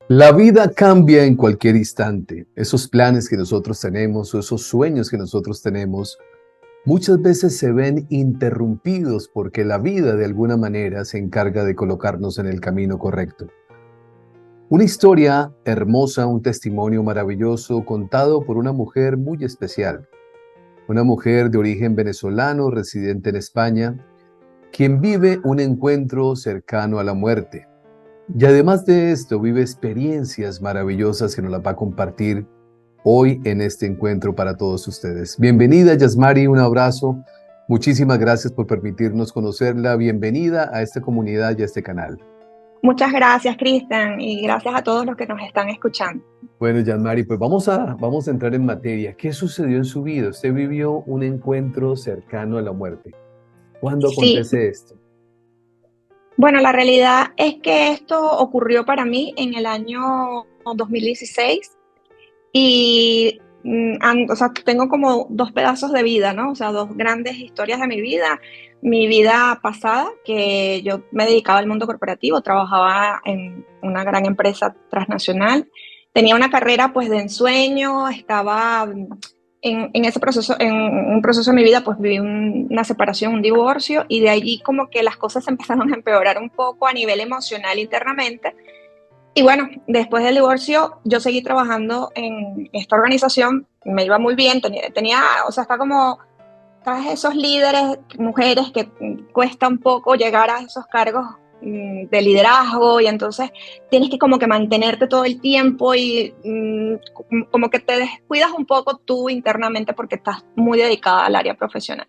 La vida cambia en cualquier instante. Esos planes que nosotros tenemos o esos sueños que nosotros tenemos muchas veces se ven interrumpidos porque la vida de alguna manera se encarga de colocarnos en el camino correcto. Una historia hermosa, un testimonio maravilloso contado por una mujer muy especial, una mujer de origen venezolano residente en España, quien vive un encuentro cercano a la muerte. Y además de esto, vive experiencias maravillosas que nos las va a compartir hoy en este encuentro para todos ustedes. Bienvenida, Yasmari, un abrazo. Muchísimas gracias por permitirnos conocerla. Bienvenida a esta comunidad y a este canal. Muchas gracias, Cristian, y gracias a todos los que nos están escuchando. Bueno, Yasmari, pues vamos a entrar en materia. ¿Qué sucedió en su vida? Usted vivió un encuentro cercano a la muerte. ¿Cuándo Sí, acontece esto? bueno, la realidad es que esto ocurrió para mí en el año 2016 y, o sea, tengo como dos pedazos de vida, ¿no? O sea, dos grandes historias de mi vida. Mi vida pasada, que yo me dedicaba al mundo corporativo, trabajaba en una gran empresa transnacional, tenía una carrera pues de ensueño, estaba en ese proceso, en un proceso de mi vida, pues viví una separación, un divorcio, y de allí como que las cosas empezaron a empeorar un poco a nivel emocional internamente. Y bueno, después del divorcio, yo seguí trabajando en esta organización, me iba muy bien, o sea, está como, ¿sabes? Esos líderes, mujeres que cuesta un poco llegar a esos cargos de liderazgo, y entonces tienes que como que mantenerte todo el tiempo y como que te descuidas un poco tú internamente porque estás muy dedicada al área profesional.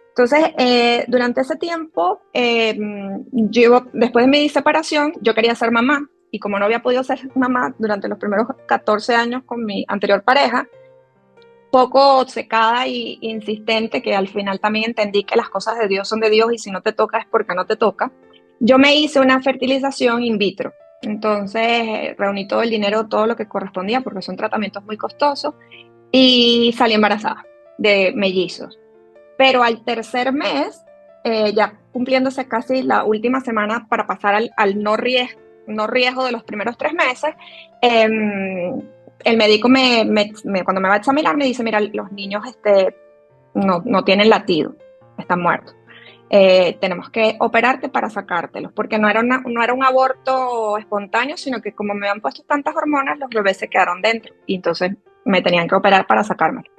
Entonces, durante ese tiempo, después de mi separación, yo quería ser mamá, y como no había podido ser mamá durante los primeros 14 años con mi anterior pareja, poco obcecada y insistente, que al final también entendí que las cosas de Dios son de Dios y si no te toca es porque no te toca, yo me hice una fertilización in vitro. Entonces, reuní todo el dinero, todo lo que correspondía, porque son tratamientos muy costosos, y salí embarazada de mellizos. Pero al tercer mes, ya cumpliéndose casi la última semana para pasar al no riesgo de los primeros 3 meses, eh, el médico cuando me va a examinar me dice, mira, los niños no tienen latido, están muertos. Tenemos que operarte para sacártelos, porque no era un aborto espontáneo, sino que como me han puesto tantas hormonas, los bebés se quedaron dentro y entonces me tenían que operar para sacármelos.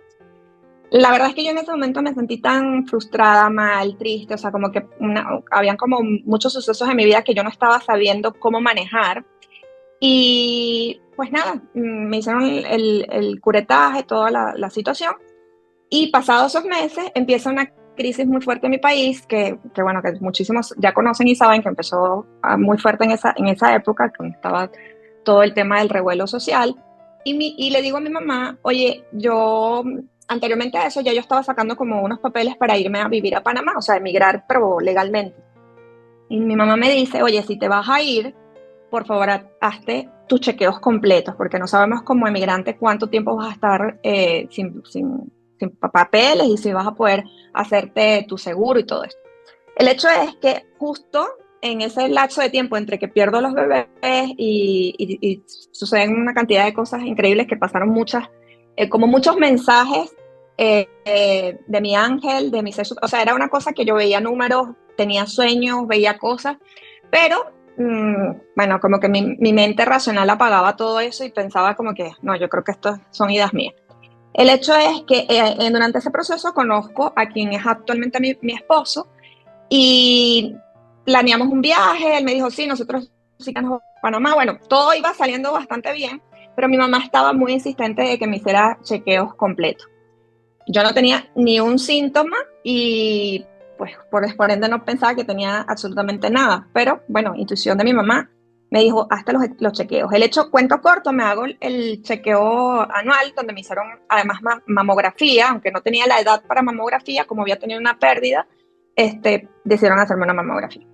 La verdad es que yo en ese momento me sentí tan frustrada, mal, triste, o sea, como que habían como muchos sucesos en mi vida que yo no estaba sabiendo cómo manejar. Y pues nada, me hicieron el curetaje, toda la situación. Y pasados esos meses empieza una crisis muy fuerte en mi país, que bueno, que muchísimos ya conocen y saben que empezó muy fuerte en esa época, cuando estaba todo el tema del revuelo social. Y le digo a mi mamá, oye, yo anteriormente a eso ya yo estaba sacando como unos papeles para irme a vivir a Panamá, o sea, emigrar, pero legalmente. Y mi mamá me dice, oye, si te vas a ir, por favor, hazte tus chequeos completos, porque no sabemos como emigrante cuánto tiempo vas a estar sin papeles y si vas a poder hacerte tu seguro y todo esto. El hecho es que justo en ese lapso de tiempo entre que pierdo los bebés y suceden una cantidad de cosas increíbles que pasaron como muchos mensajes de mi ángel, de mi ser, o sea, era una cosa que yo veía números, tenía sueños, veía cosas, pero bueno, como que mi mente racional apagaba todo eso y pensaba como que, no, yo creo que esto son ideas mías. El hecho es que durante ese proceso conozco a quien es actualmente mi esposo y planeamos un viaje, él me dijo, sí, nosotros sí que nos vamos a Panamá, bueno, todo iba saliendo bastante bien, pero mi mamá estaba muy insistente de que me hiciera chequeos completos. Yo no tenía ni un síntoma y pues por ende no pensaba que tenía absolutamente nada, pero bueno, intuición de mi mamá me dijo, hasta los chequeos. El hecho, cuento corto, me hago el chequeo anual donde me hicieron además mamografía, aunque no tenía la edad para mamografía, como había tenido una pérdida, decidieron hacerme una mamografía.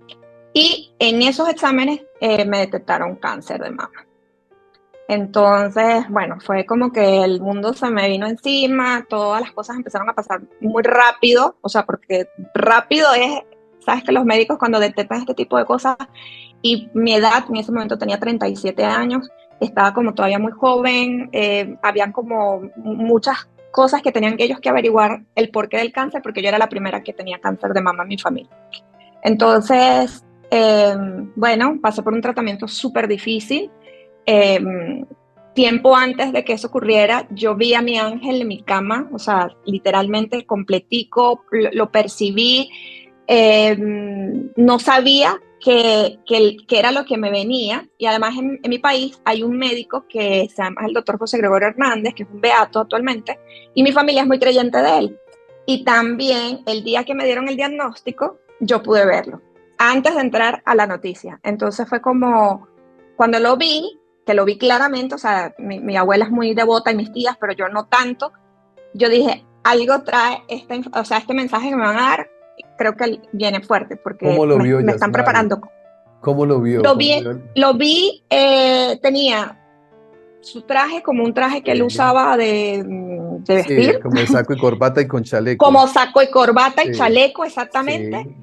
Y en esos exámenes me detectaron cáncer de mama. Entonces, bueno, fue como que el mundo se me vino encima, todas las cosas empezaron a pasar muy rápido, o sea, porque rápido es, sabes que los médicos cuando detectan este tipo de cosas, y mi edad en ese momento tenía 37 años, estaba como todavía muy joven, habían como muchas cosas que tenían ellos que averiguar el porqué del cáncer, porque yo era la primera que tenía cáncer de mama en mi familia. Entonces, bueno, pasé por un tratamiento súper difícil. Eh, Tiempo antes de que eso ocurriera, yo vi a mi ángel en mi cama, o sea, literalmente completico, lo percibí. No sabía que era lo que me venía, y además en mi país hay un médico que se llama el doctor José Gregorio Hernández, que es un beato actualmente, y mi familia es muy creyente de él. Y también el día que me dieron el diagnóstico, yo pude verlo, antes de entrar a la noticia. Entonces fue como, cuando lo vi, que lo vi claramente, o sea, mi abuela es muy devota y mis tías, pero yo no tanto, yo dije, algo trae o sea, este mensaje que me van a dar, creo que viene fuerte, ¿Cómo porque lo vio me están Yasmari? preparando. ¿Cómo lo vio? Lo ¿Cómo vi, vio? tenía su traje como un traje que él Sí, usaba de sí, vestir, como de saco y corbata y con chaleco. como saco y corbata y Sí, chaleco exactamente, sí.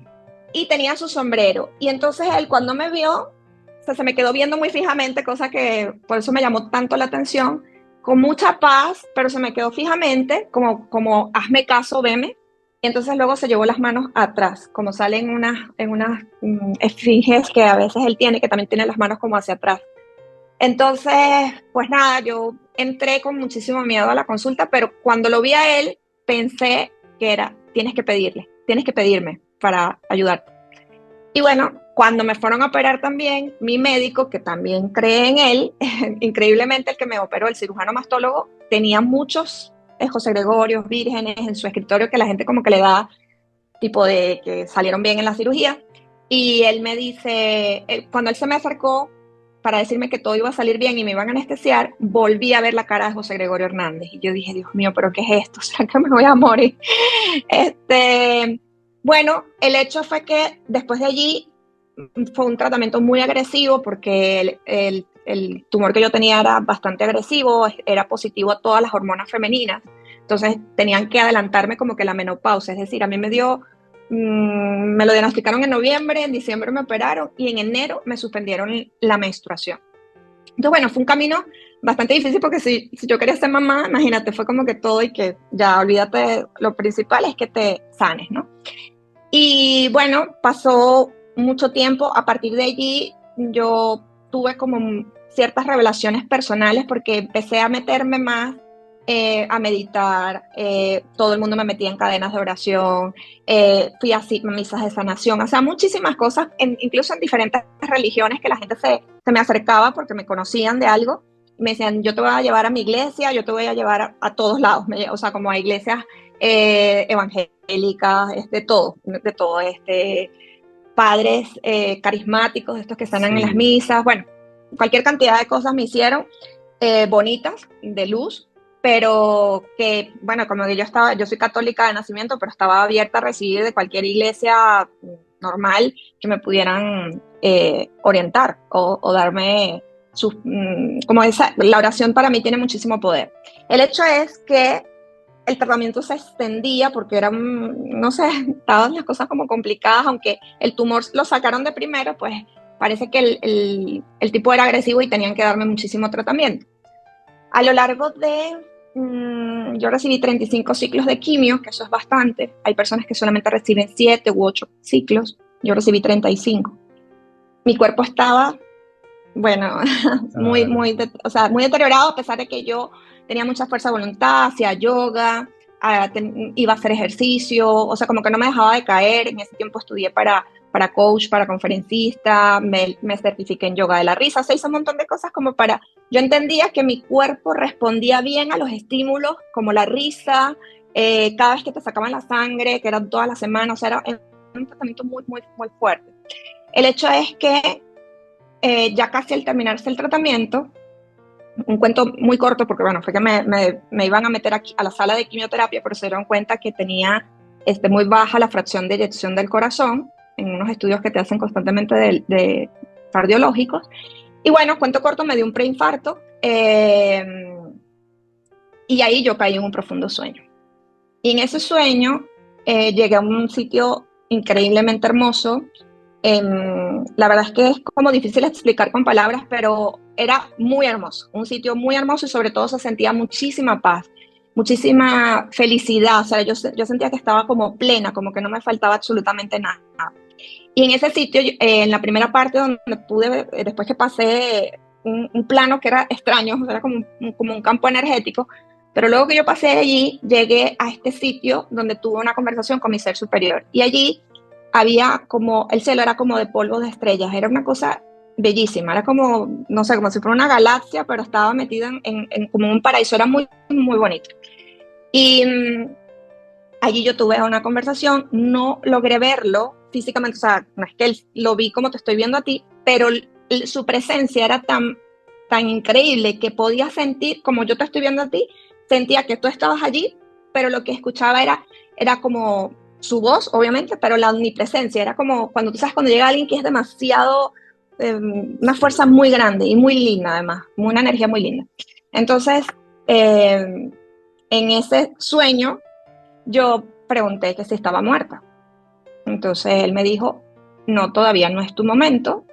y tenía su sombrero. Y entonces él cuando me vio, o sea, se me quedó viendo muy fijamente, cosa que por eso me llamó tanto la atención, con mucha paz, pero se me quedó fijamente, como hazme caso, veme. Y entonces luego se llevó las manos atrás, como salen unas esfinges que a veces él tiene, que también tiene las manos como hacia atrás. Entonces, pues nada, yo entré con muchísimo miedo a la consulta, pero cuando lo vi a él, pensé que era, tienes que pedirle, tienes que pedirme para ayudarte. Y bueno, cuando me fueron a operar también, mi médico, que también cree en él, increíblemente el que me operó, el cirujano mastólogo, tenía muchos José Gregorios, vírgenes en su escritorio que la gente como que le da tipo de que salieron bien en la cirugía. Y él me dice, cuando él se me acercó para decirme que todo iba a salir bien y me iban a anestesiar, volví a ver la cara de José Gregorio Hernández. Y yo dije, Dios mío, ¿pero qué es esto? ¿Será que me voy a morir? Este, bueno, el hecho fue que después de allí fue un tratamiento muy agresivo porque el tumor que yo tenía era bastante agresivo, era positivo a todas las hormonas femeninas. Entonces tenían que adelantarme como que la menopausia, es decir, a mí me lo diagnosticaron en noviembre, en diciembre me operaron y en enero me suspendieron la menstruación. Entonces, bueno, fue un camino bastante difícil porque si yo quería ser mamá, imagínate, fue como que todo y que ya olvídate, lo principal es que te sanes, ¿no? Y bueno, pasó mucho tiempo, a partir de allí yo tuve como ciertas revelaciones personales porque empecé a meterme más a meditar, todo el mundo me metía en cadenas de oración, fui a misas de sanación, o sea, muchísimas cosas, incluso en diferentes religiones que la gente se me acercaba porque me conocían de algo, me decían, yo te voy a llevar a mi iglesia, yo te voy a llevar a todos lados, o sea, como a iglesias evangélicas, de todo, padres carismáticos, estos que están en las Sí, misas, bueno, cualquier cantidad de cosas me hicieron bonitas, de luz, pero que, bueno, como que yo soy católica de nacimiento, pero estaba abierta a recibir de cualquier iglesia normal que me pudieran orientar o darme como la oración para mí tiene muchísimo poder. El hecho es que el tratamiento se extendía porque no sé, estaban las cosas como complicadas, aunque el tumor lo sacaron de primero, pues parece que el tipo era agresivo y tenían que darme muchísimo tratamiento. A lo largo yo recibí 35 ciclos de quimio, que eso es bastante. Hay personas que solamente reciben 7 u 8 ciclos, yo recibí 35. Mi cuerpo estaba, bueno, claro. o sea, muy deteriorado, a pesar de que yo tenía mucha fuerza de voluntad, hacía yoga, iba a hacer ejercicio, o sea, como que no me dejaba de caer. En ese tiempo estudié para coach, para conferencista, me certifiqué en yoga de la risa, se hizo un montón de cosas como para, yo entendía que mi cuerpo respondía bien a los estímulos, como la risa, cada vez que te sacaban la sangre, que eran todas las semanas, o sea, era un tratamiento muy, muy, muy fuerte. El hecho es que ya casi al terminarse el tratamiento, un cuento muy corto porque bueno, fue que me iban a meter aquí a la sala de quimioterapia, pero se dieron cuenta que tenía muy baja la fracción de eyección del corazón en unos estudios que te hacen constantemente de cardiológicos. Y bueno, cuento corto, me dio un preinfarto y ahí yo caí en un profundo sueño. Y en ese sueño llegué a un sitio increíblemente hermoso La verdad es que es como difícil explicar con palabras, pero era muy hermoso, un sitio muy hermoso y sobre todo se sentía muchísima paz, muchísima felicidad. O sea, yo sentía que estaba como plena, como que no me faltaba absolutamente nada. Y en ese sitio, en la primera parte donde pude, después que pasé un plano que era extraño, era como un campo energético, pero luego que yo pasé allí, llegué a este sitio donde tuve una conversación con mi ser superior. Y allí había como, el cielo era como de polvo de estrellas, era una cosa bellísima, era como, no sé, como si fuera una galaxia, pero estaba metida en como un paraíso, era muy, muy bonito. Y allí yo tuve una conversación, no logré verlo físicamente, o sea, no es que él, lo vi como te estoy viendo a ti, pero su presencia era tan increíble que podía sentir, como yo te estoy viendo a ti, sentía que tú estabas allí, pero lo que escuchaba era como su voz, obviamente, pero la omnipresencia, era como cuando tú sabes cuando llega alguien que es demasiado, una fuerza muy grande y muy linda además, una energía muy linda. Entonces, en ese sueño, yo pregunté que si estaba muerta. Entonces él me dijo, no, todavía no es tu momento.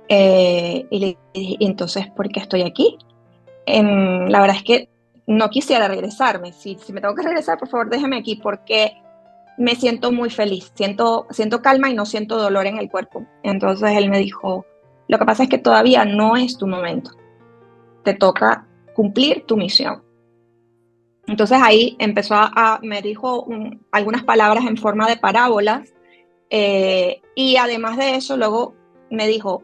Y le dije, entonces, ¿por qué estoy aquí? La verdad es que no quisiera regresarme. Si me tengo que regresar, por favor, déjeme aquí porque me siento muy feliz. Siento calma y no siento dolor en el cuerpo. Entonces él me dijo, lo que pasa es que todavía no es tu momento. Te toca cumplir tu misión. Entonces ahí empezó me dijo algunas palabras en forma de parábolas y además de eso luego me dijo,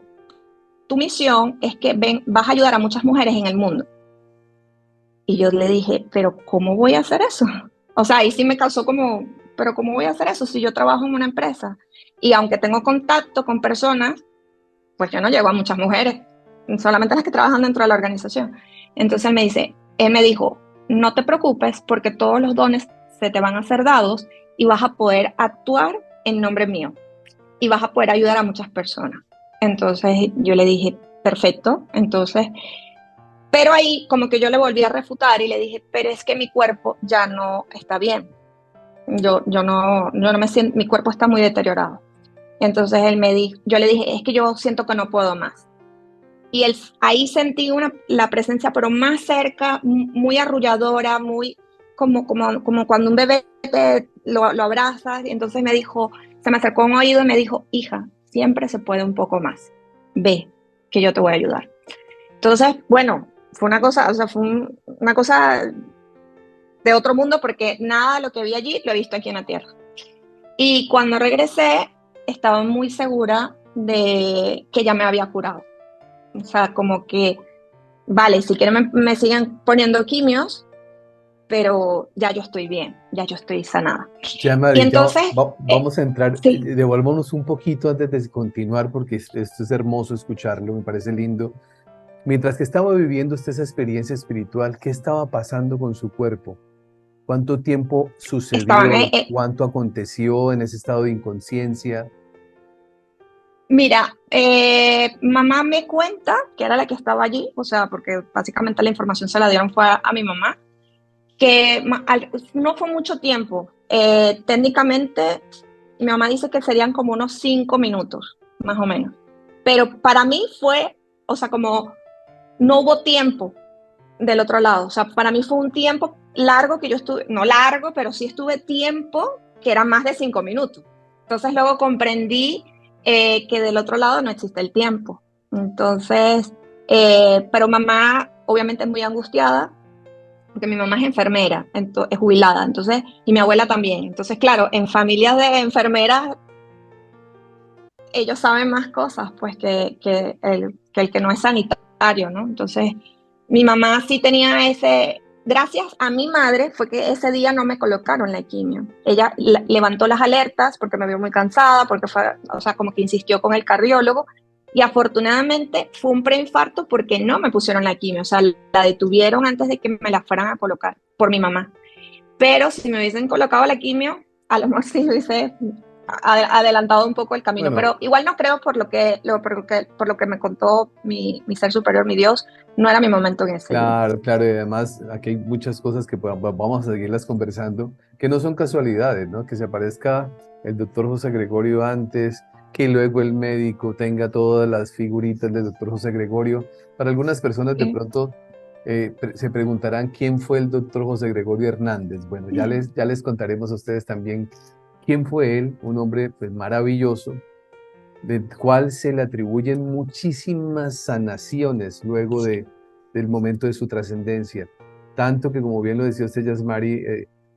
tu misión es que vas a ayudar a muchas mujeres en el mundo. Y yo le dije, pero ¿cómo voy a hacer eso? O sea, ahí sí me causó como, pero ¿cómo voy a hacer eso si yo trabajo en una empresa? Y aunque tengo contacto con personas, pues yo no llego a muchas mujeres, solamente las que trabajan dentro de la organización. Entonces él me dijo, no te preocupes porque todos los dones se te van a ser dados y vas a poder actuar en nombre mío y vas a poder ayudar a muchas personas. Entonces yo le dije, perfecto, entonces, pero ahí como que yo le volví a refutar y le dije, pero es que mi cuerpo ya no está bien. Yo no me siento, mi cuerpo está muy deteriorado. Entonces él me dijo, yo le dije, es que yo siento que no puedo más. Y ahí sentí la presencia, pero más cerca, muy arrulladora, muy como cuando un bebé lo abrazas. Y entonces me dijo, se me acercó a un oído y me dijo, hija, siempre se puede un poco más. Ve, que yo te voy a ayudar. Entonces, bueno, fue una cosa, o sea, una cosa de otro mundo porque nada de lo que vi allí lo he visto aquí en la Tierra. Y cuando regresé, estaba muy segura de que ya me había curado. O sea, como que, vale, si quieren me siguen poniendo quimios, pero ya yo estoy bien, ya yo estoy sanada. Ya, Y Mari, entonces, vamos a entrar, sí, devolvámonos un poquito antes de continuar, porque esto es hermoso escucharlo, me parece lindo. Mientras que estaba viviendo esa experiencia espiritual, ¿qué estaba pasando con su cuerpo? ¿Cuánto tiempo estaban, sucedió? ¿Cuánto aconteció en ese estado de inconsciencia? mira, mamá me cuenta que era la que estaba allí, o sea, porque básicamente la información se la dieron fue a mi mamá, que no fue mucho tiempo. Técnicamente, mi mamá dice que serían como unos 5 minutos, más o menos. Pero para mí fue, o sea, como no hubo tiempo del otro lado. O sea, para mí fue un tiempo largo que yo estuve, no largo, pero sí estuve tiempo que era más de 5 minutos. Entonces luego comprendí que del otro lado no existe el tiempo. Entonces, pero mamá obviamente es muy angustiada porque mi mamá es enfermera, es jubilada, entonces, y mi abuela también. Entonces, claro, en familias de enfermeras, ellos saben más cosas, pues, que el que no es sanitario, ¿no? Entonces, mi mamá sí tenía gracias a mi madre fue que ese día no me colocaron la quimio. Ella levantó las alertas porque me vio muy cansada, porque fue, o sea, como que insistió con el cardiólogo, y afortunadamente fue un preinfarto porque no me pusieron la quimio, o sea, la detuvieron antes de que me la fueran a colocar por mi mamá. Pero si me hubiesen colocado la quimio, a lo mejor sí me hubiese adelantado un poco el camino, Bueno, pero igual no creo por lo que me contó mi ser superior, mi Dios, no era mi momento en ese día. claro, claro, y además aquí hay muchas cosas que vamos a seguirlas conversando, que no son casualidades, ¿no? Que se aparezca el doctor José Gregorio antes, que luego el médico tenga todas las figuritas del doctor José Gregorio. Para algunas personas de Sí. pronto se preguntarán quién fue el doctor José Gregorio Hernández. Bueno, ya les contaremos a ustedes también quién fue él, un hombre pues maravilloso, del cual se le atribuyen muchísimas sanaciones luego del momento de su trascendencia. Tanto que, como bien lo decía usted, Yasmari,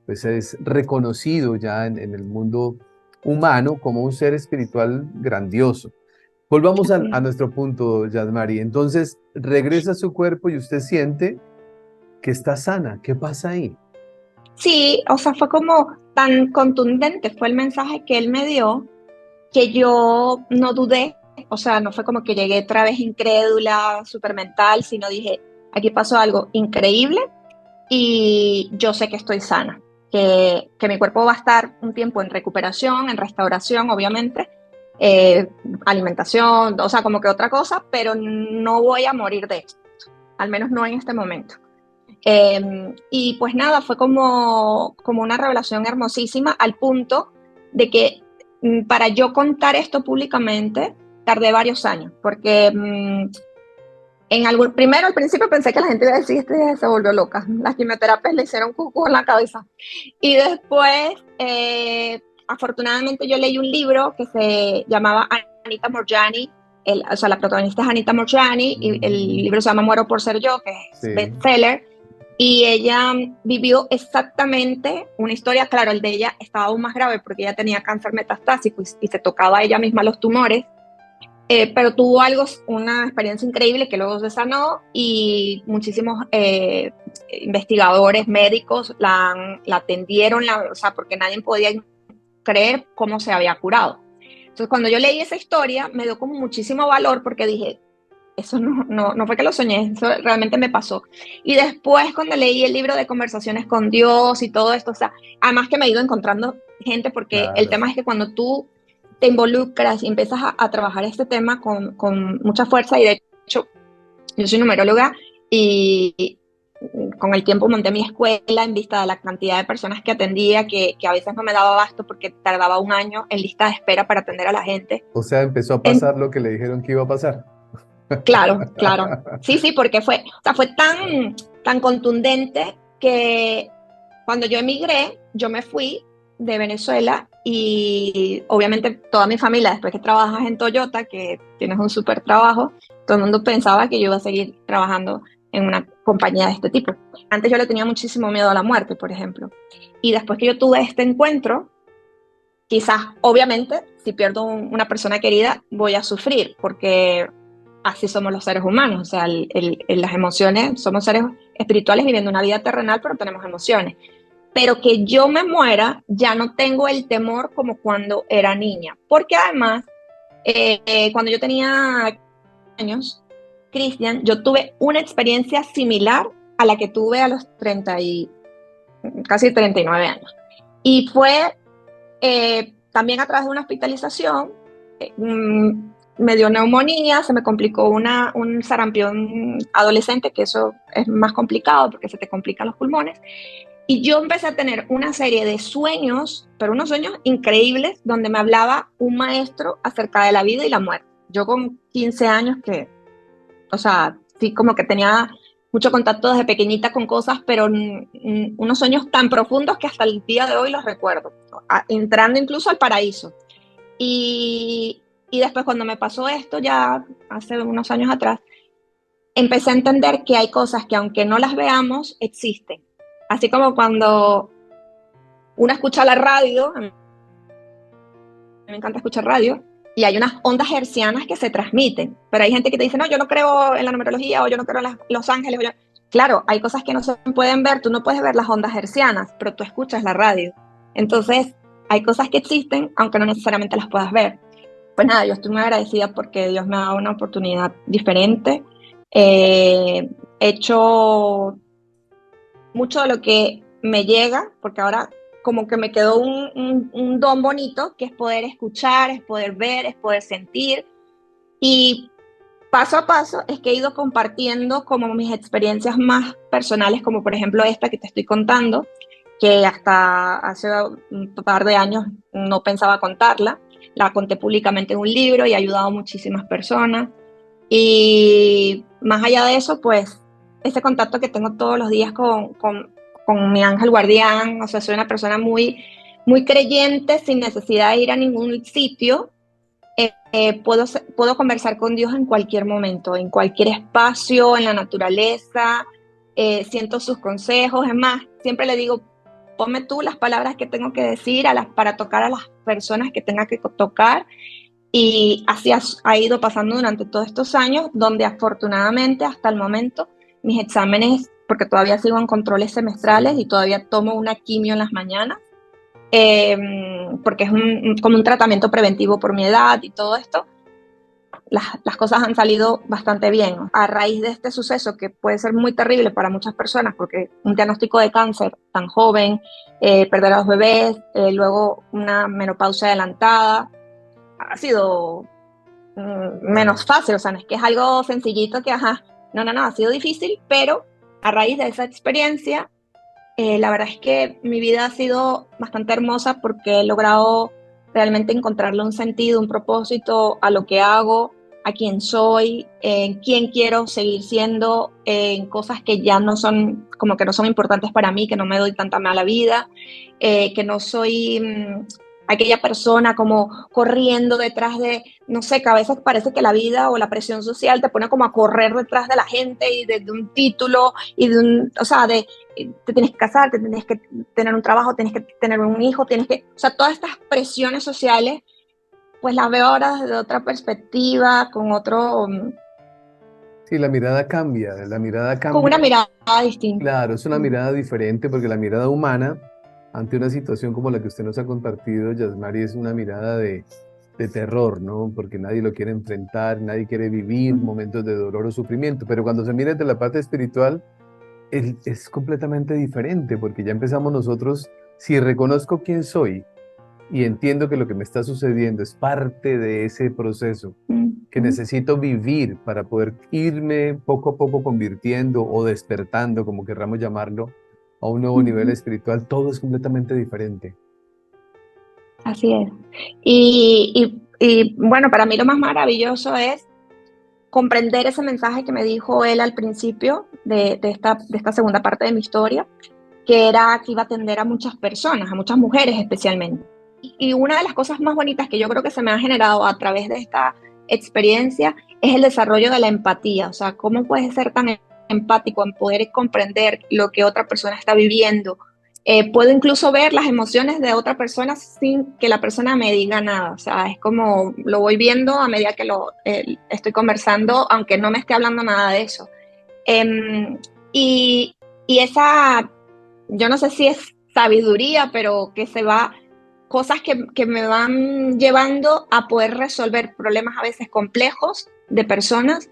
pues es reconocido ya en el mundo humano como un ser espiritual grandioso. Volvamos Así a es. nuestro punto, Yasmari. Entonces, regresa a su cuerpo y usted siente que está sana. ¿Qué pasa ahí? Sí, o sea, fue como tan contundente, fue el mensaje que él me dio, que yo no dudé, o sea, no fue como que llegué otra vez incrédula, súper mental, sino dije, aquí pasó algo increíble y yo sé que estoy sana, que mi cuerpo va a estar un tiempo en recuperación, en restauración, obviamente, eh, alimentación, o sea, como que otra cosa, pero no voy a morir de esto, al menos no en este momento. Y pues nada, fue como una revelación hermosísima al punto de que para yo contar esto públicamente tardé varios años, porque primero al principio pensé que la gente iba a decir, este se volvió loca, las quimioterapias le hicieron cucú en la cabeza. Y después, afortunadamente yo leí un libro que se llamaba Anita Morjani, o sea, la protagonista es Anita Morjani, y el Mm, libro se llama Muero por ser yo, que es sí, bestseller, y ella vivió exactamente una historia, claro, el de ella estaba aún más grave porque ella tenía cáncer metastásico y se tocaba a ella misma los tumores, pero tuvo una experiencia increíble que luego se sanó y muchísimos investigadores médicos la atendieron, o sea, porque nadie podía creer cómo se había curado. Entonces, cuando yo leí esa historia, me dio como muchísimo valor porque dije, eso no fue que lo soñé, eso realmente me pasó. Y después, cuando leí el libro de Conversaciones con Dios y todo esto, o sea, además que me he ido encontrando gente, porque el claro. tema es que cuando tú te involucras y empiezas a trabajar este tema con mucha fuerza, y de hecho, yo soy numeróloga y con el tiempo monté mi escuela en vista de la cantidad de personas que atendía, que a veces no me daba abasto porque tardaba un año en lista de espera para atender a la gente. O sea, empezó a pasar lo que le dijeron que iba a pasar. Claro, claro. Sí, sí, porque fue tan contundente que cuando yo emigré, yo me fui de Venezuela y obviamente toda mi familia, después que trabajas en Toyota, que tienes un súper trabajo, todo el mundo pensaba que yo iba a seguir trabajando en una compañía de este tipo. Antes yo le tenía muchísimo miedo a la muerte, por ejemplo. Y después que yo tuve este encuentro, quizás, obviamente, si pierdo una persona querida, voy a sufrir, porque así somos los seres humanos. O sea, las emociones, somos seres espirituales viviendo una vida terrenal, pero tenemos emociones. Pero que yo me muera, ya no tengo el temor como cuando era niña. Porque además, cuando yo tenía años, Cristian, yo tuve una experiencia similar a la que tuve a los casi 39 años. Y fue también a través de una hospitalización, me dio neumonía, se me complicó un sarampión adolescente, que eso es más complicado porque se te complican los pulmones. Y yo empecé a tener una serie de sueños, pero unos sueños increíbles, donde me hablaba un maestro acerca de la vida y la muerte. Yo con 15 años o sea, sí, como que tenía mucho contacto desde pequeñita con cosas, pero unos sueños tan profundos que hasta el día de hoy los recuerdo, entrando incluso al paraíso. Y después cuando me pasó esto, ya hace unos años atrás, empecé a entender que hay cosas que aunque no las veamos, existen. Así como cuando uno escucha la radio, a mí me encanta escuchar radio, y hay unas ondas hercianas que se transmiten, pero hay gente que te dice, no, yo no creo en la numerología, o yo no creo en los ángeles, claro, hay cosas que no se pueden ver, tú no puedes ver las ondas hercianas, pero tú escuchas la radio. Entonces, hay cosas que existen, aunque no necesariamente las puedas ver. Pues nada, yo estoy muy agradecida porque Dios me ha dado una oportunidad diferente. He hecho mucho de lo que me llega, porque ahora como que me quedó un don bonito, que es poder escuchar, es poder ver, es poder sentir. Y paso a paso es que he ido compartiendo como mis experiencias más personales, como por ejemplo esta que te estoy contando, que hasta hace un par de años no pensaba contarla, la conté públicamente en un libro y ha ayudado a muchísimas personas. Y más allá de eso, pues ese contacto que tengo todos los días con mi ángel guardián, o sea, soy una persona muy, muy creyente sin necesidad de ir a ningún sitio. Puedo conversar con Dios en cualquier momento, en cualquier espacio, en la naturaleza, siento sus consejos. Es más, siempre le digo, ponme tú las palabras que tengo que decir para tocar a las personas que tenga que tocar. Y así ha ido pasando durante todos estos años, donde afortunadamente hasta el momento mis exámenes, porque todavía sigo en controles semestrales y todavía tomo una quimio en las mañanas, porque es como un tratamiento preventivo por mi edad y todo esto, las cosas han salido bastante bien. A raíz de este suceso, que puede ser muy terrible para muchas personas, porque un diagnóstico de cáncer tan joven, perder a los bebés, luego una menopausia adelantada, ha sido menos fácil. O sea, no es que es algo sencillito que, ajá, no, ha sido difícil, pero a raíz de esa experiencia, la verdad es que mi vida ha sido bastante hermosa porque he logrado realmente encontrarle un sentido, un propósito a lo que hago, a quién soy, en quién quiero seguir siendo, en cosas que ya no son, como que no son importantes para mí, que no me doy tanta mala vida, que no soy aquella persona como corriendo detrás de, no sé, que a veces parece que la vida o la presión social te pone como a correr detrás de la gente y de un título y o sea, te tienes que casar, te tienes que tener un trabajo, tienes que tener un hijo, o sea, todas estas presiones sociales, pues las veo ahora desde otra perspectiva, Sí, la mirada con una cambia. mirada distinta. Claro, es una mirada diferente porque la mirada humana ante una situación como la que usted nos ha compartido, Yasmari, es una mirada de terror, ¿no? Porque nadie lo quiere enfrentar, nadie quiere vivir momentos de dolor o sufrimiento, pero cuando se mira desde la parte espiritual, es completamente diferente porque ya empezamos nosotros, si reconozco quién soy y entiendo que lo que me está sucediendo es parte de ese proceso que necesito vivir para poder irme poco a poco convirtiendo o despertando, como querramos llamarlo, a un nuevo nivel espiritual, todo es completamente diferente. Así es. Y bueno, para mí lo más maravilloso es comprender ese mensaje que me dijo él al principio de esta segunda parte de mi historia, que era que iba a atender a muchas personas, a muchas mujeres especialmente. Y una de las cosas más bonitas que yo creo que se me ha generado a través de esta experiencia es el desarrollo de la empatía. O sea, cómo puedes ser tan empático en poder comprender lo que otra persona está viviendo. Puedo incluso ver las emociones de otra persona sin que la persona me diga nada. O sea, es como lo voy viendo a medida que estoy conversando, aunque no me esté hablando nada de eso. Eh, y, y esa, yo no sé si es sabiduría, pero cosas que me van llevando a poder resolver problemas a veces complejos de personas,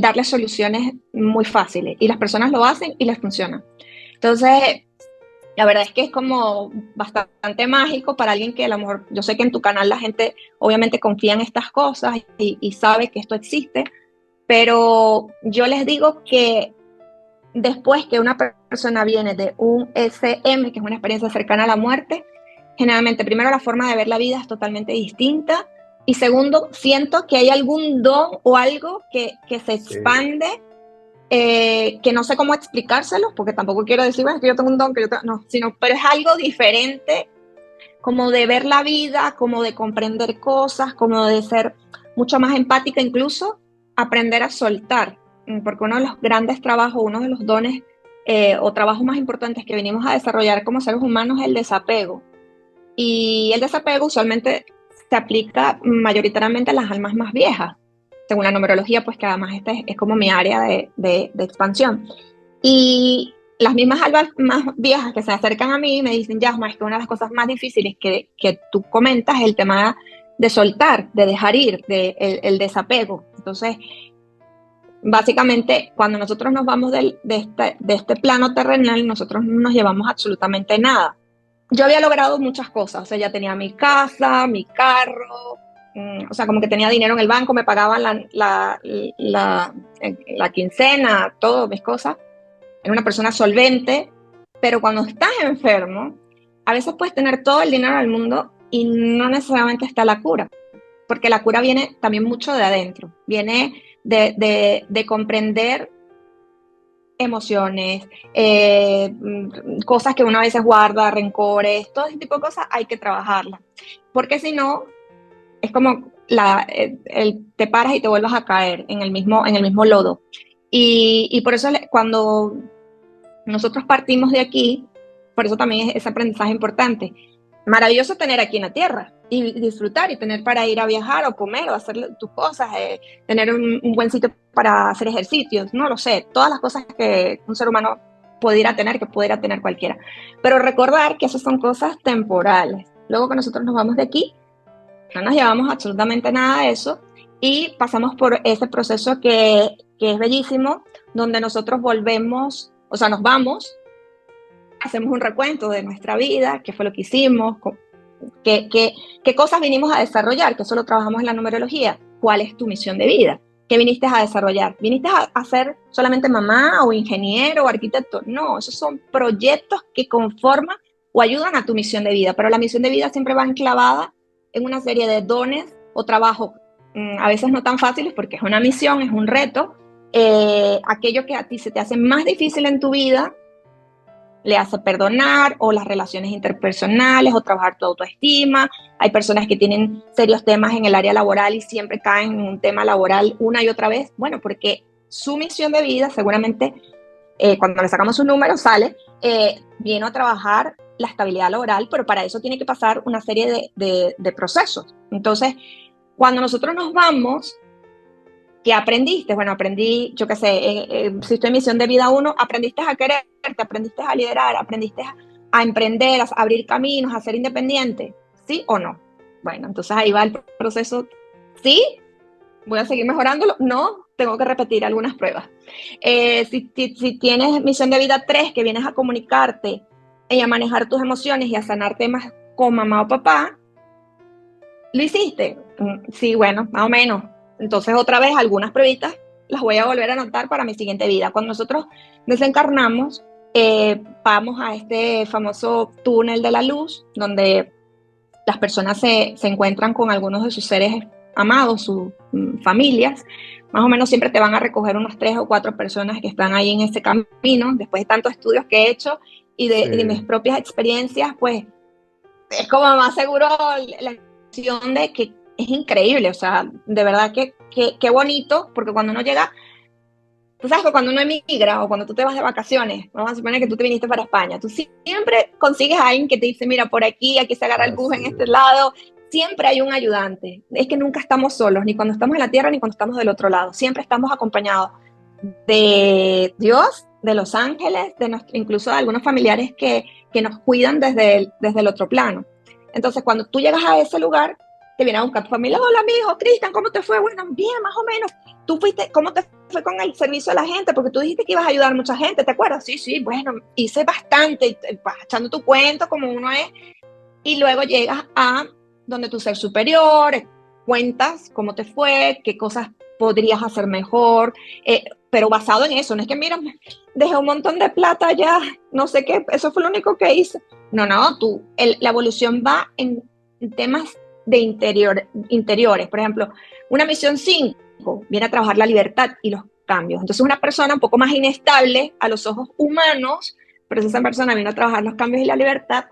darles soluciones muy fáciles. Y las personas lo hacen y les funciona. Entonces, la verdad es que es como bastante mágico para alguien que a lo mejor, yo sé que en tu canal la gente obviamente confía en estas cosas y sabe que esto existe, pero yo les digo que después que una persona viene de un SM, que es una experiencia cercana a la muerte, generalmente, primero, la forma de ver la vida es totalmente distinta. Y segundo, siento que hay algún don o algo que se expande, que no sé cómo explicárselo, porque tampoco quiero decir, bueno, es que yo tengo un don, no, pero es algo diferente, como de ver la vida, como de comprender cosas, como de ser mucho más empática, incluso aprender a soltar, porque uno de los grandes trabajos, uno de los dones o trabajos más importantes que venimos a desarrollar como seres humanos es el desapego. Y el desapego usualmente se aplica mayoritariamente a las almas más viejas, según la numerología, pues que además esta es como mi área de expansión. Y las mismas almas más viejas que se acercan a mí me dicen, Yasma, es que una de las cosas más difíciles que tú comentas es el tema de soltar, de dejar ir, el desapego. Entonces, básicamente, cuando nosotros nos vamos de este plano terrenal, nosotros no nos llevamos absolutamente nada. Yo había logrado muchas cosas, o sea, ya tenía mi casa, mi carro, o sea, como que tenía dinero en el banco, me pagaban la quincena, todas mis cosas. Era una persona solvente, pero cuando estás enfermo, a veces puedes tener todo el dinero del mundo y no necesariamente está la cura, porque la cura viene también mucho de adentro, viene de comprender emociones, cosas que uno a veces guarda, rencores, todo ese tipo de cosas hay que trabajarlas, porque si no, es como te paras y te vuelvas a caer en el mismo lodo. Y por eso cuando nosotros partimos de aquí, por eso también es ese aprendizaje importante. Maravilloso tener aquí en la tierra y disfrutar y tener para ir a viajar o comer o hacer tus cosas, tener un buen sitio para hacer ejercicios, no lo sé, todas las cosas que un ser humano pudiera tener, que pudiera tener cualquiera. Pero recordar que esas son cosas temporales. Luego que nosotros nos vamos de aquí, no nos llevamos absolutamente nada de eso y pasamos por ese proceso que es bellísimo, donde nosotros volvemos, o sea, nos vamos, hacemos un recuento de nuestra vida, qué fue lo que hicimos, qué cosas vinimos a desarrollar, que eso lo trabajamos en la numerología, cuál es tu misión de vida, qué viniste a desarrollar, viniste a ser solamente mamá o ingeniero o arquitecto, no, esos son proyectos que conforman o ayudan a tu misión de vida, pero la misión de vida siempre va enclavada en una serie de dones o trabajos, a veces no tan fáciles porque es una misión, es un reto, aquello que a ti se te hace más difícil en tu vida, le hace perdonar, o las relaciones interpersonales, o trabajar tu autoestima. Hay personas que tienen serios temas en el área laboral y siempre caen en un tema laboral una y otra vez. Bueno, porque su misión de vida, seguramente, cuando le sacamos un número, sale, viene a trabajar la estabilidad laboral, pero para eso tiene que pasar una serie de procesos. Entonces, cuando nosotros nos vamos, ¿qué aprendiste? Bueno, aprendí, yo qué sé, si estoy en misión de vida 1, aprendiste a quererte, aprendiste a liderar, aprendiste a emprender, a abrir caminos, a ser independiente, ¿sí o no? Bueno, entonces ahí va el proceso. ¿Sí? ¿Voy a seguir mejorándolo? No, tengo que repetir algunas pruebas. Si tienes misión de vida 3, que vienes a comunicarte y a manejar tus emociones y a sanar temas con mamá o papá, ¿lo hiciste? Sí, bueno, más o menos. Entonces, otra vez, algunas pruebitas las voy a volver a anotar para mi siguiente vida. Cuando nosotros desencarnamos, vamos a este famoso túnel de la luz, donde las personas se encuentran con algunos de sus seres amados, sus familias. Más o menos siempre te van a recoger unos 3 o 4 personas que están ahí en ese camino. Después de tantos estudios que he hecho y de mis propias experiencias, pues es como más seguro la emoción de que es increíble, o sea, de verdad que bonito, porque cuando uno llega, tú sabes que cuando uno emigra o cuando tú te vas de vacaciones, vamos a suponer que tú te viniste para España, tú siempre consigues a alguien que te dice, mira, por aquí se agarra el bus en este lado, siempre hay un ayudante, es que nunca estamos solos, ni cuando estamos en la tierra ni cuando estamos del otro lado, siempre estamos acompañados de Dios, de los ángeles, incluso de algunos familiares que nos cuidan desde el otro plano. Entonces, cuando tú llegas a ese lugar, te viene a buscar tu familia. Hola, mi hijo, Cristian, ¿cómo te fue? Bueno, bien, más o menos. ¿Tú fuiste, cómo te fue con el servicio a la gente? Porque tú dijiste que ibas a ayudar a mucha gente, ¿te acuerdas? Sí, sí, bueno, hice bastante, vas echando tu cuento como uno es. Y luego llegas a donde tu ser superior, cuentas cómo te fue, qué cosas podrías hacer mejor, pero basado en eso, no es que mira, dejé un montón de plata ya, no sé qué, eso fue lo único que hice. No, la evolución va en temas de interiores. Por ejemplo, una misión 5 viene a trabajar la libertad y los cambios. Entonces una persona un poco más inestable a los ojos humanos, pero si esa persona viene a trabajar los cambios y la libertad,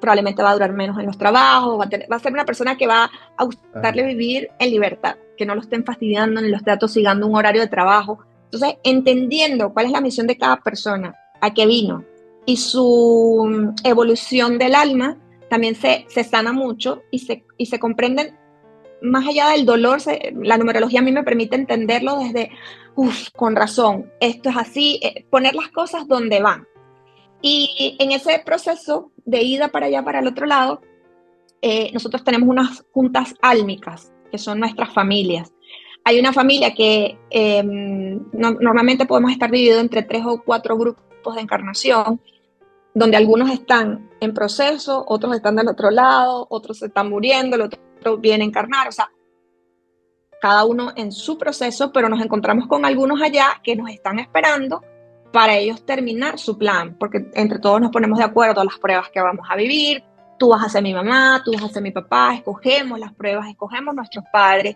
probablemente va a durar menos en los trabajos, va a ser una persona que va a gustarle vivir en libertad, que no lo estén fastidiando ni lo esté atosigando un horario de trabajo. Entonces, entendiendo cuál es la misión de cada persona, a qué vino, y su evolución del alma, también se sana mucho y se comprenden más allá del dolor. La numerología a mí me permite entenderlo desde, con razón, esto es así, poner las cosas donde van. Y en ese proceso de ida para allá, para el otro lado, nosotros tenemos unas juntas álmicas, que son nuestras familias. Hay una familia que normalmente podemos estar divididos entre 3 o 4 grupos de encarnación, donde algunos están en proceso, otros están del otro lado, otros se están muriendo, el otro viene a encarnar, o sea, cada uno en su proceso, pero nos encontramos con algunos allá que nos están esperando para ellos terminar su plan, porque entre todos nos ponemos de acuerdo a las pruebas que vamos a vivir, tú vas a ser mi mamá, tú vas a ser mi papá, escogemos las pruebas, escogemos nuestros padres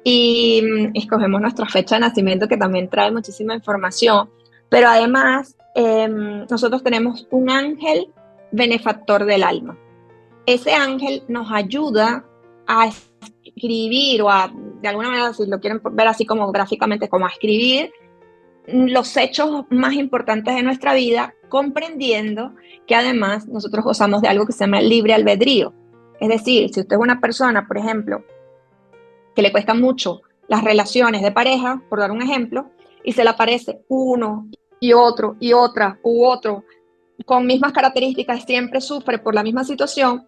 y escogemos nuestra fecha de nacimiento, que también trae muchísima información, pero además nosotros tenemos un ángel benefactor del alma. Ese ángel nos ayuda a escribir o a, de alguna manera, si lo quieren ver así como gráficamente, como a escribir los hechos más importantes de nuestra vida, comprendiendo que además nosotros gozamos de algo que se llama el libre albedrío. Es decir, si usted es una persona, por ejemplo, que le cuesta mucho las relaciones de pareja, por dar un ejemplo, y se le aparece uno y otro y otra u otro con mismas características, siempre sufre por la misma situación,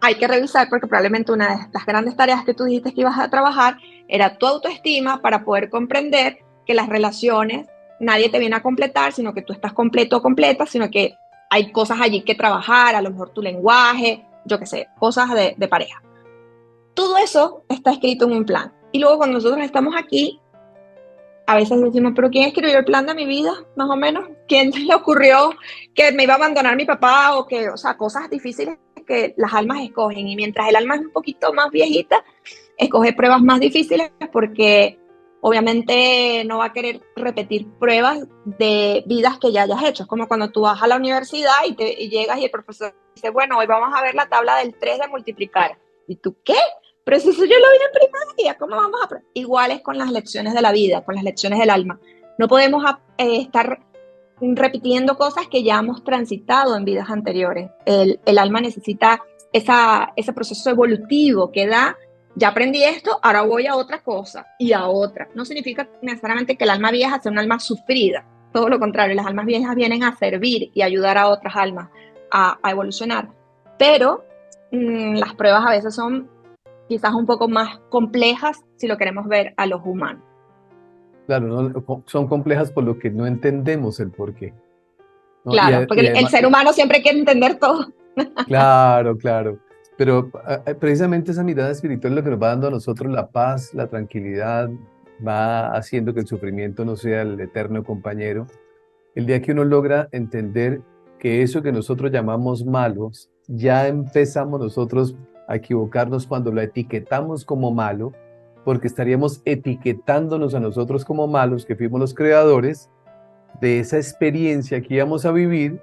hay que revisar, porque probablemente una de las grandes tareas que tú dijiste que ibas a trabajar era tu autoestima, para poder comprender que las relaciones nadie te viene a completar, sino que tú estás completo o completa, sino que hay cosas allí que trabajar, a lo mejor tu lenguaje, yo qué sé, cosas de pareja. Todo eso está escrito en un plan. Y luego cuando nosotros estamos aquí, a veces decimos, pero ¿quién escribió el plan de mi vida? Más o menos. ¿Quién se le ocurrió que me iba a abandonar mi papá? O sea, cosas difíciles que las almas escogen. Y mientras el alma es un poquito más viejita, escoge pruebas más difíciles, porque obviamente no va a querer repetir pruebas de vidas que ya hayas hecho. Es como cuando tú vas a la universidad y llegas y el profesor dice, bueno, hoy vamos a ver la tabla del 3 de multiplicar. ¿Y tú qué? Pero si eso yo lo vi en primaria, ¿cómo vamos a aprender? Igual es con las lecciones de la vida, con las lecciones del alma. No podemos estar repitiendo cosas que ya hemos transitado en vidas anteriores. El alma necesita ese proceso evolutivo que da, ya aprendí esto, ahora voy a otra cosa y a otra. No significa necesariamente que el alma vieja sea un alma sufrida, todo lo contrario, las almas viejas vienen a servir y ayudar a otras almas a evolucionar. Pero las pruebas a veces son quizás un poco más complejas si lo queremos ver a los humanos. Claro, son complejas por lo que no entendemos el porqué, ¿no? Claro, porque Y el además, ser humano siempre quiere entender todo. claro, claro. Pero precisamente esa mirada espiritual es lo que nos va dando a nosotros la paz, la tranquilidad, va haciendo que el sufrimiento no sea el eterno compañero. El día que uno logra entender que eso que nosotros llamamos malos, ya empezamos nosotros a equivocarnos cuando lo etiquetamos como malo, porque estaríamos etiquetándonos a nosotros como malos, que fuimos los creadores de esa experiencia que íbamos a vivir,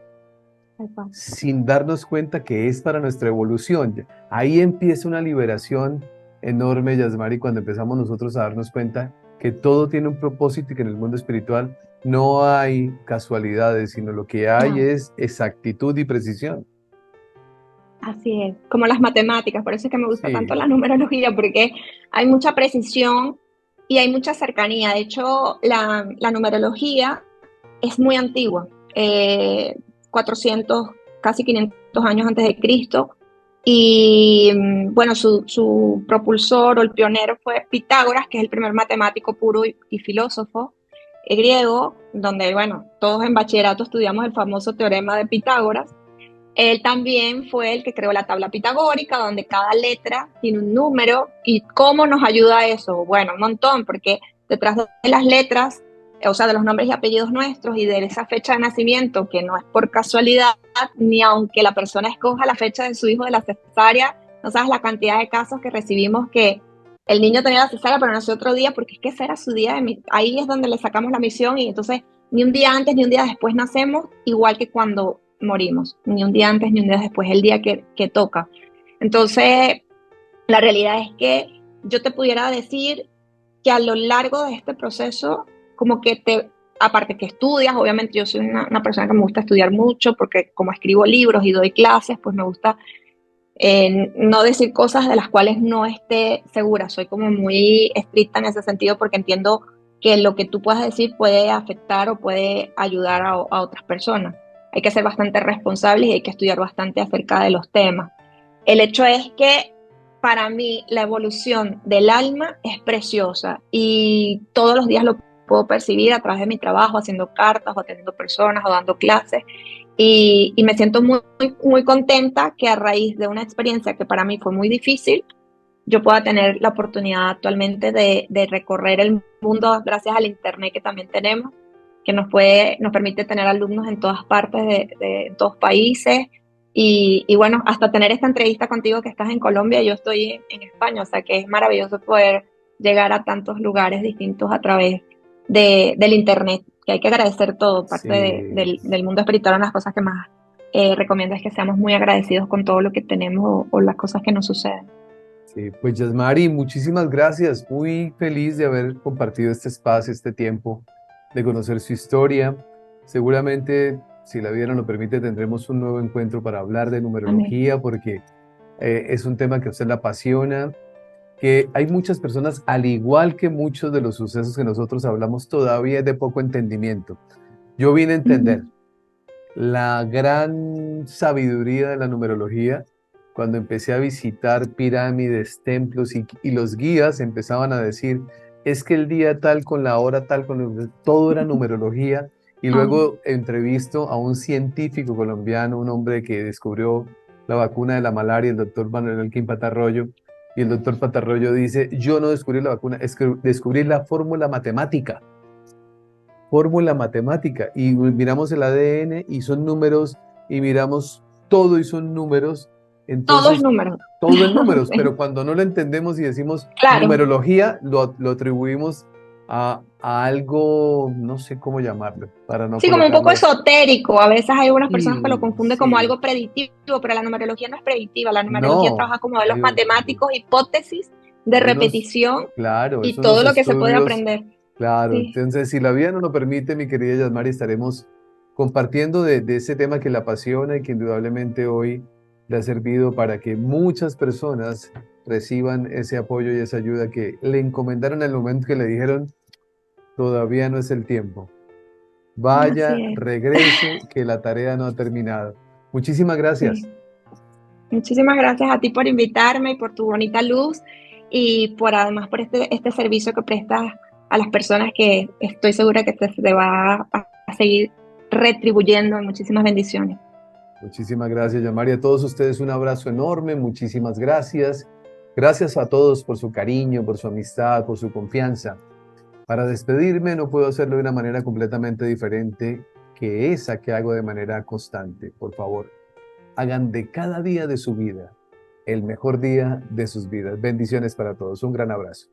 sin darnos cuenta que es para nuestra evolución. Ahí empieza una liberación enorme, Yasmari, cuando empezamos nosotros a darnos cuenta que todo tiene un propósito y que en el mundo espiritual no hay casualidades, sino lo que hay No, es exactitud y precisión. así es, como las matemáticas, por eso es que me gusta tanto Sí, la numerología, porque hay mucha precisión y hay mucha cercanía. De hecho, la numerología es muy antigua, 400, casi 500 años antes de Cristo. Y bueno, su propulsor o el pionero fue Pitágoras, que es el primer matemático puro y filósofo griego, donde, bueno, todos en bachillerato estudiamos el famoso teorema de Pitágoras. Él también fue el que creó la tabla pitagórica, donde cada letra tiene un número. ¿Y cómo nos ayuda eso? Bueno, un montón, porque detrás de las letras, o sea, de los nombres y apellidos nuestros y de esa fecha de nacimiento, que no es por casualidad, ni aunque la persona escoja la fecha de su hijo de la cesárea, no sabes la cantidad de casos que recibimos que el niño tenía la cesárea pero nació otro día, porque es que ese era su día ahí es donde le sacamos la misión, y entonces ni un día antes ni un día después nacemos, igual que cuando morimos, ni un día antes ni un día después, el día que toca. Entonces, la realidad es que yo te pudiera decir que a lo largo de este proceso, como que aparte que estudias, obviamente yo soy una persona que me gusta estudiar mucho, porque como escribo libros y doy clases, pues me gusta no decir cosas de las cuales no esté segura. Soy como muy estricta en ese sentido, porque entiendo que lo que tú puedas decir puede afectar o puede ayudar a otras personas. Hay que ser bastante responsables y hay que estudiar bastante acerca de los temas. El hecho es que para mí la evolución del alma es preciosa y todos los días lo puedo percibir a través de mi trabajo, haciendo cartas o atendiendo personas o dando clases. Y me siento muy, muy contenta que a raíz de una experiencia que para mí fue muy difícil, yo pueda tener la oportunidad actualmente de recorrer el mundo gracias al internet que también tenemos, que nos permite tener alumnos en todas partes en todos países, Y bueno, hasta tener esta entrevista contigo que estás en Colombia, yo estoy en España, o sea que es maravilloso poder llegar a tantos lugares distintos a través del Internet, que hay que agradecer todo, parte Sí, del mundo espiritual, una de las cosas que más recomiendo es que seamos muy agradecidos con todo lo que tenemos o las cosas que nos suceden. sí, pues Yasmari, muchísimas gracias. Muy feliz de haber compartido este espacio, este tiempo, de conocer su historia. Seguramente, si la vida nos lo permite, tendremos un nuevo encuentro para hablar de Amén. numerología, porque es un tema que a usted le apasiona, que hay muchas personas, al igual que muchos de los sucesos que nosotros hablamos, todavía es de poco entendimiento. Yo vine a entender Ujú. la gran sabiduría de la numerología cuando empecé a visitar pirámides, templos y los guías empezaban a decir, es que el día tal con la hora tal, todo era numerología. Y Ah, luego entrevisto a un científico colombiano, un hombre que descubrió la vacuna de la malaria, el doctor Manuel Elkin Patarroyo. Y el doctor Patarroyo dice, yo no descubrí la vacuna, es que descubrí la fórmula matemática y miramos el ADN y son números y miramos todo y son números, todo es entonces número. todo en números, pero Sí, cuando no lo entendemos y decimos claro. numerología, lo atribuimos a algo, no sé cómo llamarlo, para no Sí, como un poco colocarlo. esotérico. A veces hay algunas personas que lo Sí, confunden como sí, algo predictivo, pero la numerología no es predictiva. La numerología no, trabaja con modelos matemáticos, hipótesis de hay unos, repetición claro, y son unos todo lo que se puede estudios. aprender. Claro, Sí, entonces si la vida nos lo permite, mi querida Yasmari, estaremos compartiendo de ese tema que la apasiona y que indudablemente hoy le ha servido para que muchas personas reciban ese apoyo y esa ayuda que le encomendaron en el momento que le dijeron, todavía no es el tiempo. así Vaya, es. regrese, que la tarea no ha terminado. Muchísimas gracias. Sí. Muchísimas gracias a ti por invitarme y por tu bonita luz y por además por este servicio que prestas a las personas que estoy segura que te va a seguir retribuyendo. Muchísimas bendiciones. Muchísimas gracias, Yamari. A todos ustedes un abrazo enorme. Muchísimas gracias. Gracias a todos por su cariño, por su amistad, por su confianza. Para despedirme no puedo hacerlo de una manera completamente diferente que esa que hago de manera constante. Por favor, hagan de cada día de su vida el mejor día de sus vidas. Bendiciones para todos. Un gran abrazo.